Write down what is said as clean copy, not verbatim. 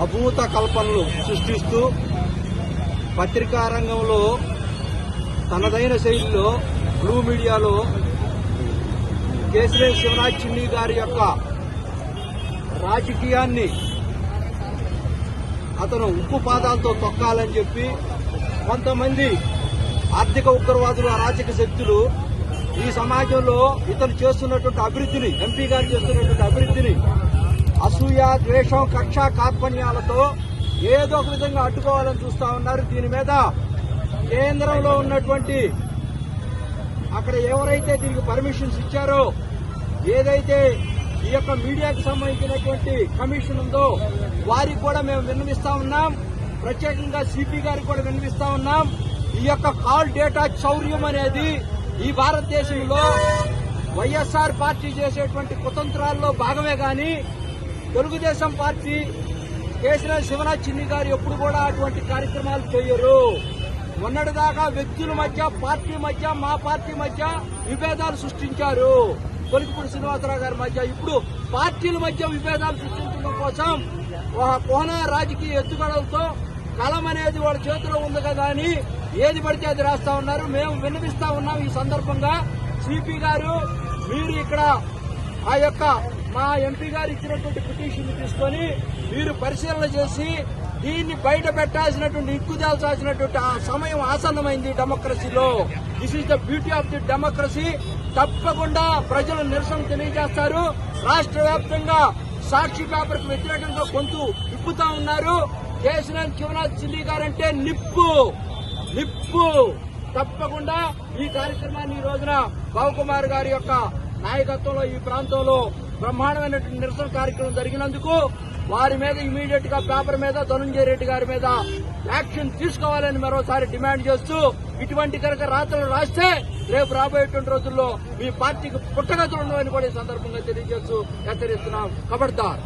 అభూత కల్పనలు సృష్టిస్తూ పత్రికా రంగంలో తనదైన శైలిలో బ్లూ మీడియాలో కేశినేని శివనాథ్ చిన్ని గారి యొక్క రాజకీయాన్ని అతను ఉప్పు పాదాలతో తొక్కాలని చెప్పి కొంతమంది ఆర్థిక ఉగ్రవాదులు అరాచక శక్తులు ఈ సమాజంలో ఇతను చేస్తున్నటువంటి అభివృద్ధిని, ఎంపీ గారు చేస్తున్నటువంటి అభివృద్ధిని అసూయ, ద్వేషం, కక్ష, కార్పణ్యాలతో ఏదో ఒక విధంగా అడ్డుకోవాలని చూస్తా ఉన్నారు. దీని మీద కేంద్రంలో ఉన్నటువంటి అక్కడ ఎవరైతే దీనికి పర్మిషన్స్ ఇచ్చారో, ఏదైతే ఈ యొక్క మీడియాకు సంబంధించినటువంటి కమిషన్ ఉందో వారికి కూడా మేము విన్నవిస్తా ఉన్నాం. ప్రత్యేకంగా సిపి గారికి కూడా విన్నవిస్తా ఉన్నాం. ఈ యొక్క కాల్ డేటా చౌర్యం అనేది ఈ భారతదేశంలో వైఎస్ఆర్ పార్టీ చేసేటువంటి కుతంత్రాల్లో భాగమే గాని తెలుగుదేశం పార్టీ కేశినేని శివనాథ్ చిన్ని గారు ఎప్పుడు కూడా అటువంటి కార్యక్రమాలు చేయరు. మొన్నటిదాకా వ్యక్తుల మధ్య, పార్టీ మధ్య, మా పార్టీ మధ్య విభేదాలు సృష్టించారు. కొలికిపూడి శ్రీనివాసరావు గారి మధ్య ఇప్పుడు పార్టీల మధ్య విభేదాలు సృష్టించడం కోసం ఒక కోన రాజకీయ ఎత్తుగడలతో కలం అనేది వాళ్ళ చేతిలో ఉంది కదా అని ఏది పడితే అది రాస్తా ఉన్నారు. మేము విన్నవిస్తా ఉన్నాం. ఈ సందర్భంగా సిపి గారు, మీరు ఇక్కడ ఆ యొక్క మా ఎంపీ గారు ఇచ్చినటువంటి పిటిషన్ తీసుకొని మీరు పరిశీలన చేసి దీన్ని బయట పెట్టాల్సినటువంటి, ఇక్కుదాల్సాల్సినటువంటి ఆ సమయం ఆసన్నమైంది డెమోక్రసీలో. This is the beauty of the democracy. తప్పకుండా ప్రజలు నిరసన తెలియజేస్తారు. రాష్ట్ర వ్యాప్తంగా సాక్షి పేపర్ కు వ్యతిరేకంగా గొంతు ఇప్పుతా ఉన్నారు. కేశినేని శివనాథ్ చిన్ని గారంటే నిప్పు. తప్పకుండా ఈ కార్యక్రమాన్ని ఈ రోజున బాబుకుమార్ గారి యొక్క నాయకత్వంలో ఈ ప్రాంతంలో బ్రహ్మాండమైనటువంటి నిరసన కార్యక్రమం జరిగినందుకు వారి మీద ఇమీడియట్ గా పేపర్ మీద ధనుంజయ రెడ్డి గారి మీద యాక్షన్ తీసుకోవాలని మరోసారి డిమాండ్ చేస్తూ, ఇటువంటి కనుక రాతలు రాస్తే రేపు రాబోయేటువంటి రోజుల్లో మీ పార్టీకి పుట్టగతులు ఉండవని కూడా ఈ సందర్భంగా తెలియజేస్తూ హెచ్చరిస్తున్నాం. ఖబర్దార్.